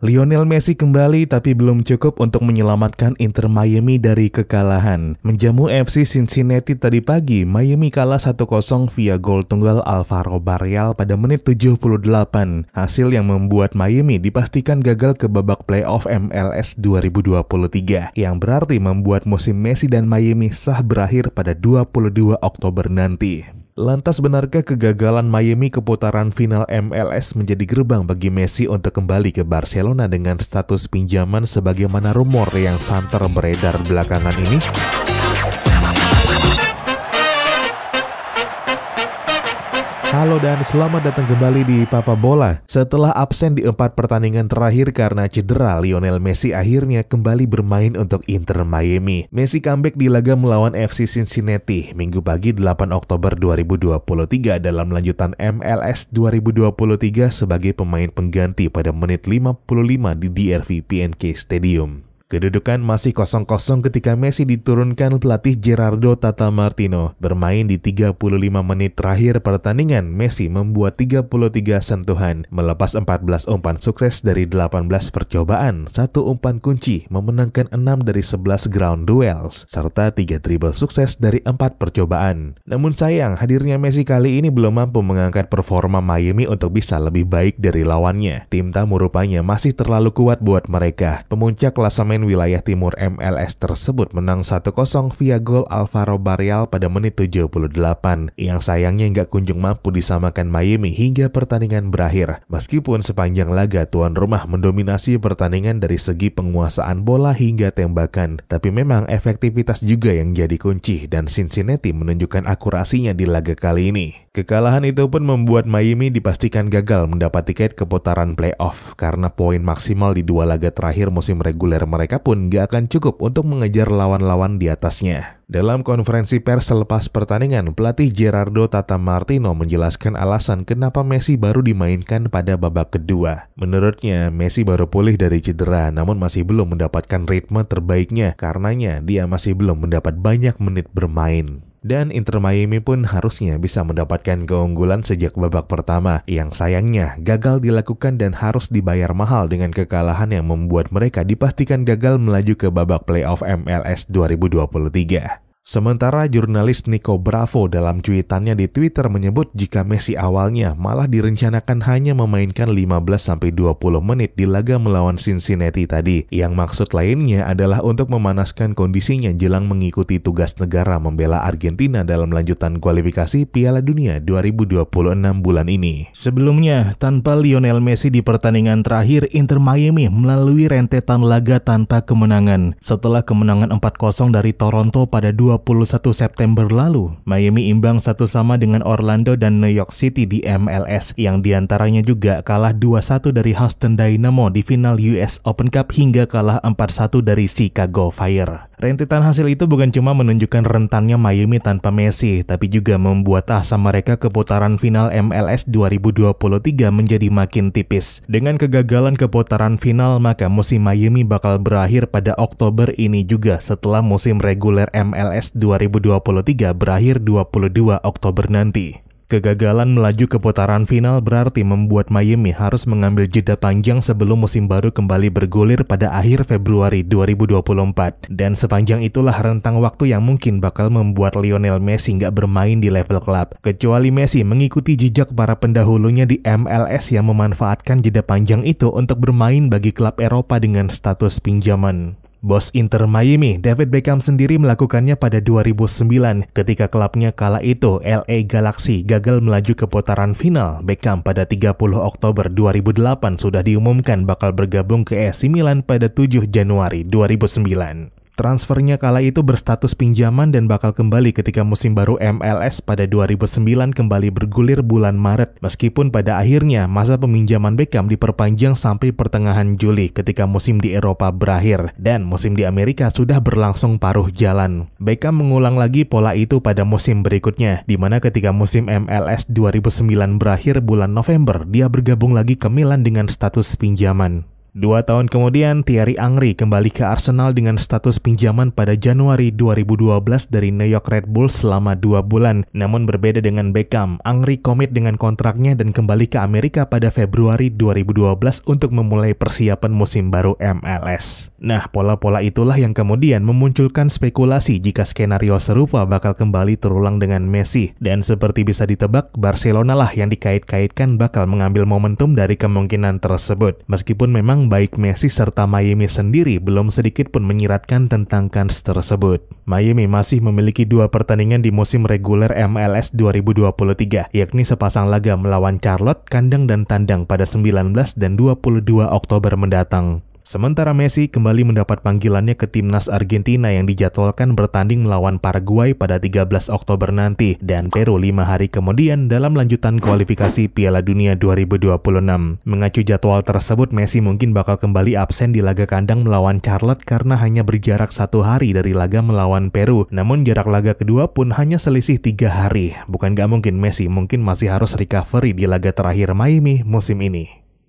Lionel Messi kembali tapi belum cukup untuk menyelamatkan Inter Miami dari kekalahan. Menjamu FC Cincinnati tadi pagi, Miami kalah 1-0 via gol tunggal Alvaro Barreal pada menit 78. Hasil yang membuat Miami dipastikan gagal ke babak playoff MLS 2023, yang berarti membuat musim Messi dan Miami sah berakhir pada 22 Oktober nanti. Lantas benarkah kegagalan Miami ke putaran final MLS menjadi gerbang bagi Messi untuk kembali ke Barcelona dengan status pinjaman sebagaimana rumor yang santer beredar belakangan ini? Halo dan selamat datang kembali di Papa Bola. Setelah absen di 4 pertandingan terakhir karena cedera, Lionel Messi akhirnya kembali bermain untuk Inter Miami. Messi comeback di laga melawan FC Cincinnati Minggu pagi 8 Oktober 2023 dalam lanjutan MLS 2023 sebagai pemain pengganti pada menit 55 di DRV PNK Stadium. Kedudukan masih 0-0 ketika Messi diturunkan pelatih Gerardo Tata Martino. Bermain di 35 menit terakhir pertandingan, Messi membuat 33 sentuhan, melepas 14 umpan sukses dari 18 percobaan, 1 umpan kunci, memenangkan 6 dari 11 ground duels, serta 3 dribble sukses dari 4 percobaan. Namun sayang, hadirnya Messi kali ini belum mampu mengangkat performa Miami untuk bisa lebih baik dari lawannya. Tim tamu rupanya masih terlalu kuat buat mereka. Pemuncak klasemen wilayah timur MLS tersebut menang 1-0 via gol Alvaro Barreal pada menit 78, yang sayangnya nggak kunjung mampu disamakan Miami hingga pertandingan berakhir. Meskipun sepanjang laga tuan rumah mendominasi pertandingan dari segi penguasaan bola hingga tembakan, tapi memang efektivitas juga yang jadi kunci dan Cincinnati menunjukkan akurasinya di laga kali ini. Kekalahan itu pun membuat Miami dipastikan gagal mendapat tiket ke putaran playoff karena poin maksimal di 2 laga terakhir musim reguler mereka pun gak akan cukup untuk mengejar lawan-lawan di atasnya. Dalam konferensi pers selepas pertandingan, pelatih Gerardo Tata Martino menjelaskan alasan kenapa Messi baru dimainkan pada babak kedua. Menurutnya, Messi baru pulih dari cedera namun masih belum mendapatkan ritme terbaiknya, karenanya dia masih belum mendapat banyak menit bermain. Dan Inter Miami pun harusnya bisa mendapatkan keunggulan sejak babak pertama, yang sayangnya gagal dilakukan dan harus dibayar mahal dengan kekalahan yang membuat mereka dipastikan gagal melaju ke babak playoff MLS 2023. Sementara jurnalis Nico Bravo dalam cuitannya di Twitter menyebut jika Messi awalnya malah direncanakan hanya memainkan 15-20 menit di laga melawan Cincinnati tadi, yang maksud lainnya adalah untuk memanaskan kondisinya jelang mengikuti tugas negara membela Argentina dalam lanjutan kualifikasi Piala Dunia 2026 bulan ini. Sebelumnya, tanpa Lionel Messi di pertandingan terakhir, Inter Miami melalui rentetan laga tanpa kemenangan. Setelah kemenangan 4-0 dari Toronto pada 21 September lalu, Miami imbang 1-1 dengan Orlando dan New York City di MLS, yang diantaranya juga kalah 2-1 dari Houston Dynamo di final US Open Cup hingga kalah 4-1 dari Chicago Fire. Rentetan hasil itu bukan cuma menunjukkan rentannya Miami tanpa Messi, tapi juga membuat asa mereka ke putaran final MLS 2023 menjadi makin tipis. Dengan kegagalan ke putaran final, maka musim Miami bakal berakhir pada Oktober ini juga setelah musim reguler MLS 2023 berakhir 22 Oktober nanti. Kegagalan melaju ke putaran final berarti membuat Miami harus mengambil jeda panjang sebelum musim baru kembali bergulir pada akhir Februari 2024. Dan sepanjang itulah rentang waktu yang mungkin bakal membuat Lionel Messi nggak bermain di level klub. Kecuali Messi mengikuti jejak para pendahulunya di MLS yang memanfaatkan jeda panjang itu untuk bermain bagi klub Eropa dengan status pinjaman. Bos Inter Miami, David Beckham sendiri melakukannya pada 2009 ketika klubnya kala itu, LA Galaxy, gagal melaju ke putaran final. Beckham pada 30 Oktober 2008 sudah diumumkan bakal bergabung ke AC Milan pada 7 Januari 2009. Transfernya kala itu berstatus pinjaman dan bakal kembali ketika musim baru MLS pada 2009 kembali bergulir bulan Maret, meskipun pada akhirnya masa peminjaman Beckham diperpanjang sampai pertengahan Juli ketika musim di Eropa berakhir dan musim di Amerika sudah berlangsung paruh jalan. Beckham mengulang lagi pola itu pada musim berikutnya, di mana ketika musim MLS 2009 berakhir bulan November, dia bergabung lagi ke Milan dengan status pinjaman. 2 tahun kemudian, Thierry Henry kembali ke Arsenal dengan status pinjaman pada Januari 2012 dari New York Red Bulls selama 2 bulan. Namun berbeda dengan Beckham, Henry komit dengan kontraknya dan kembali ke Amerika pada Februari 2012 untuk memulai persiapan musim baru MLS. Nah, pola-pola itulah yang kemudian memunculkan spekulasi jika skenario serupa bakal kembali terulang dengan Messi. Dan seperti bisa ditebak, Barcelona lah yang dikait-kaitkan bakal mengambil momentum dari kemungkinan tersebut. Meskipun memang baik Messi serta Miami sendiri belum sedikit pun menyiratkan tentang kans tersebut. Miami masih memiliki 2 pertandingan di musim reguler MLS 2023, yakni sepasang laga melawan Charlotte, kandang dan tandang pada 19 dan 22 Oktober mendatang. Sementara Messi kembali mendapat panggilannya ke timnas Argentina yang dijadwalkan bertanding melawan Paraguay pada 13 Oktober nanti dan Peru 5 hari kemudian dalam lanjutan kualifikasi Piala Dunia 2026. Mengacu jadwal tersebut, Messi mungkin bakal kembali absen di laga kandang melawan Charlotte karena hanya berjarak 1 hari dari laga melawan Peru. Namun jarak laga kedua pun hanya selisih 3 hari. Bukan gak mungkin Messi mungkin masih harus recovery di laga terakhir Miami musim ini.